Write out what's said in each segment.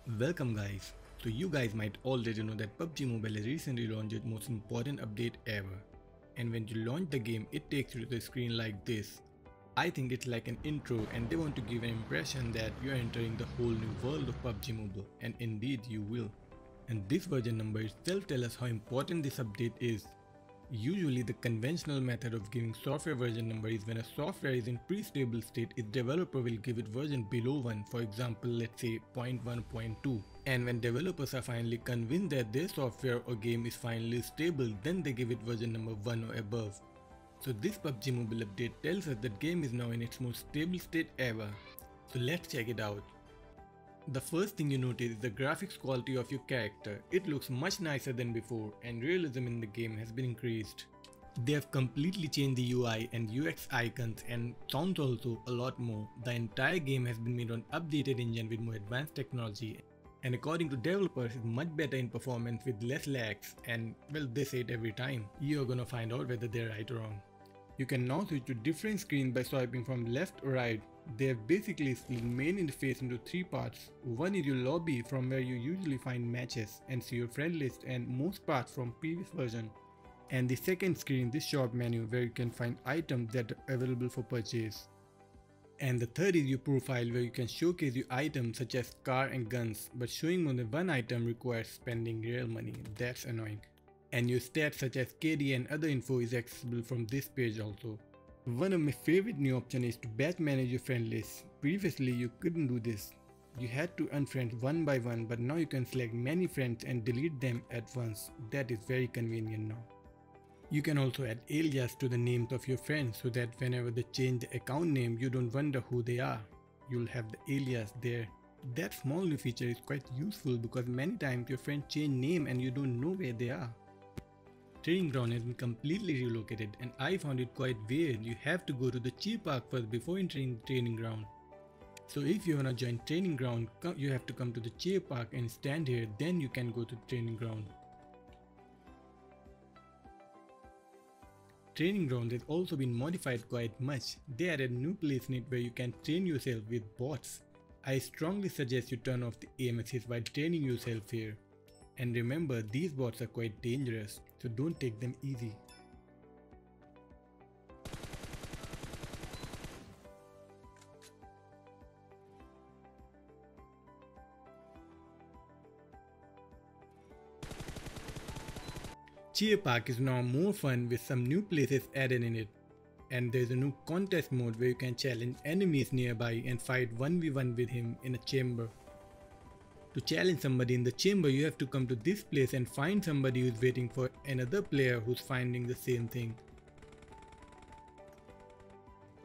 Welcome guys. So you guys might already know that PUBG Mobile has recently launched its most important update ever. And when you launch the game, it takes you to the screen like this. I think it's like an intro and they want to give an impression that you are entering the whole new world of PUBG Mobile, and indeed you will. And this version number itself tells us how important this update is. Usually the conventional method of giving software version number is when a software is in pre-stable state, its developer will give it version below 1, for example let's say 0.1.2. And when developers are finally convinced that their software or game is finally stable, then they give it version number 1 or above. So this PUBG Mobile update tells us that game is now in its most stable state ever. So let's check it out. The first thing you notice is the graphics quality of your character. It looks much nicer than before and realism in the game has been increased. They have completely changed the UI and UX icons and sounds also a lot more. The entire game has been made on updated engine with more advanced technology, and according to developers is much better in performance with less lags, and well, they say it every time. You're gonna find out whether they're right or wrong. You can now switch to different screens by swiping from left or right. They have basically split main interface into three parts. One is your lobby, from where you usually find matches and see your friend list and most parts from previous version. And the second screen, this shop menu, where you can find items that are available for purchase. And the third is your profile, where you can showcase your items such as car and guns, but showing more than one item requires spending real money. That's annoying. And your stats such as KD and other info is accessible from this page also. One of my favorite new options is to batch manage your friend list. Previously you couldn't do this. You had to unfriend one by one, but now you can select many friends and delete them at once. That is very convenient now. You can also add alias to the names of your friends so that whenever they change the account name, you don't wonder who they are. You'll have the alias there. That small new feature is quite useful because many times your friends change name and you don't know where they are. Training ground has been completely relocated and I found it quite weird. You have to go to the cheer park first before entering the training ground. So if you wanna join training ground, you have to come to the cheer park and stand here, then you can go to the training ground. Training ground has also been modified quite much. They added a new place in it where you can train yourself with bots. I strongly suggest you turn off the aim assist while training yourself here. And remember, these bots are quite dangerous, so don't take them easy. Cheer Park is now more fun with some new places added in it. And there's a new contest mode where you can challenge enemies nearby and fight 1v1 with him in a chamber. To challenge somebody in the chamber, you have to come to this place and find somebody who's waiting for another player who's finding the same thing.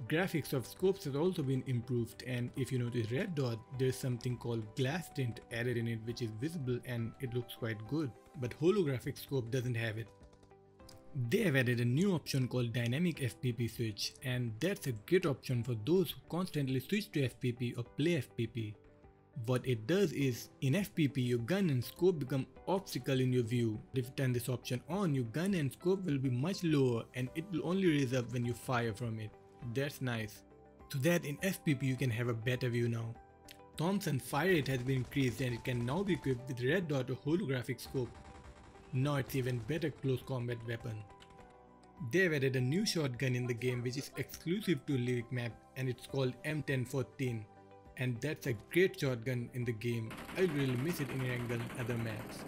Graphics of scopes has also been improved, and if you notice red dot, there's something called glass tint added in it which is visible and it looks quite good, but holographic scope doesn't have it. They have added a new option called dynamic FPP switch, and that's a great option for those who constantly switch to FPP or play FPP. What it does is, in FPP your gun and scope become obstacle in your view. If you turn this option on, your gun and scope will be much lower and it will only raise up when you fire from it. That's nice. So that in FPP you can have a better view now. Thompson fire rate has been increased and it can now be equipped with red dot or holographic scope. Now it's even better close combat weapon. They've added a new shotgun in the game which is exclusive to Lyric map, and it's called M1014. And that's a great shotgun in the game. I really miss it in Erangel and other maps.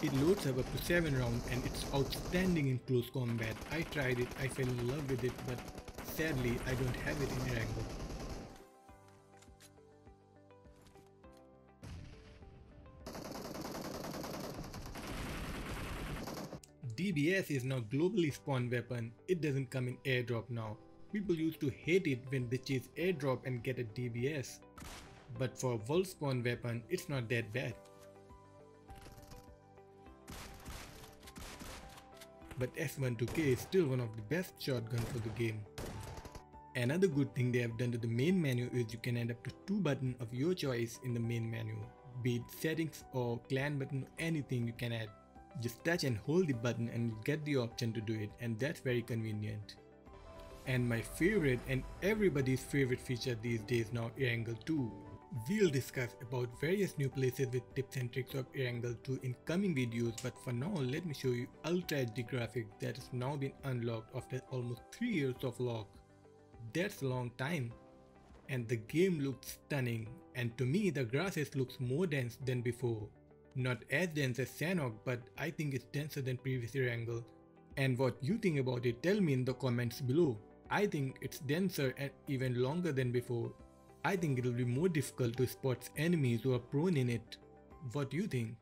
It loads up to 7 rounds and it's outstanding in close combat. I tried it, I fell in love with it, but sadly I don't have it in Erangel. DBS is now globally spawned weapon. It doesn't come in airdrop now. People used to hate it when they chase airdrop and get a DBS. But for a world spawn weapon, it's not that bad. But S12K is still one of the best shotguns for the game. Another good thing they have done to the main menu is you can add up to 2 buttons of your choice in the main menu. Be it settings or clan button or anything you can add. Just touch and hold the button and you get the option to do it, and that's very convenient. And my favorite and everybody's favorite feature these days now, Erangel 2. We'll discuss about various new places with tips and tricks of Erangel 2 in coming videos, but for now let me show you Ultra HD graphics that has now been unlocked after almost 3 years of lock. That's a long time. And the game looks stunning, and to me the graphics looks more dense than before. Not as dense as Sanhok, but I think it's denser than previous Erangel. And what you think about it, tell me in the comments below. I think it's denser and even longer than before. I think it will be more difficult to spot enemies who are prone in it. What do you think?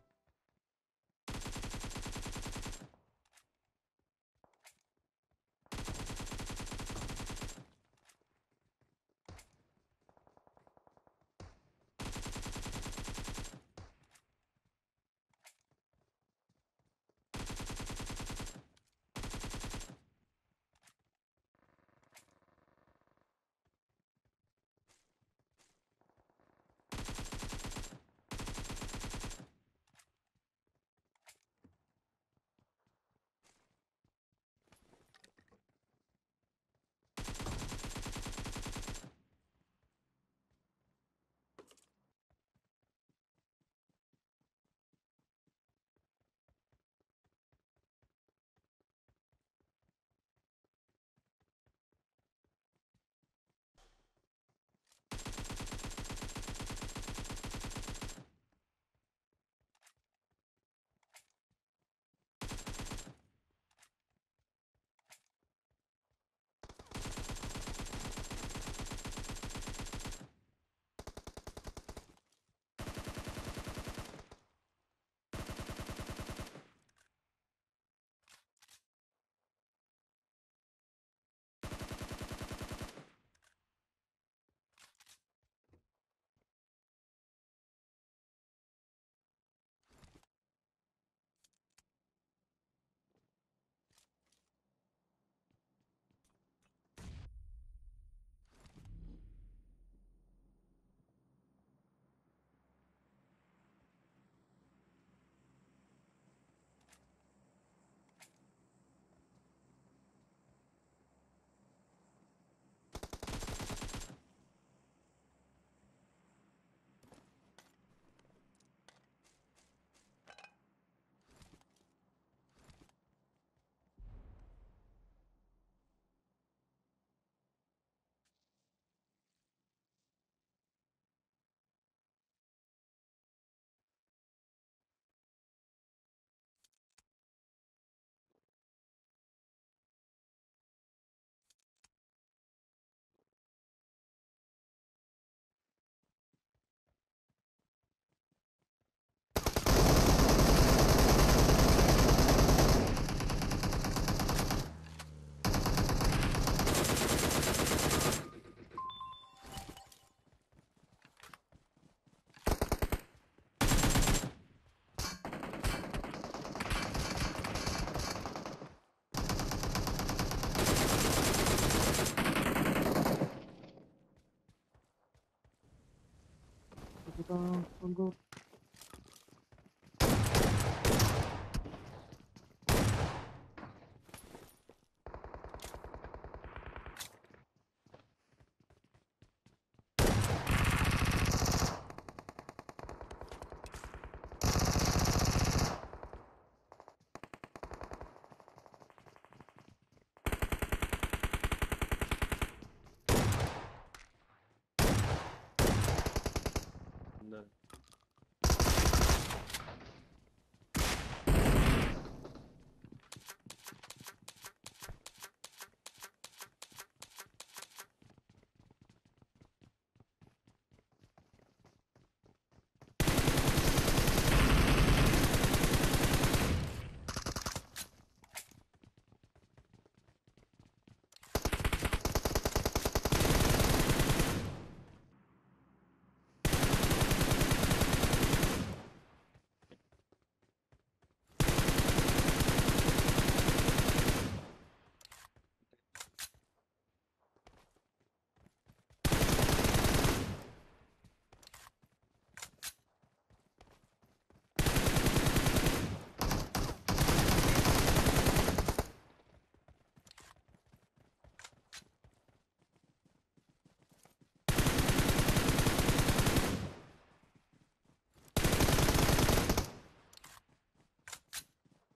Tunggu.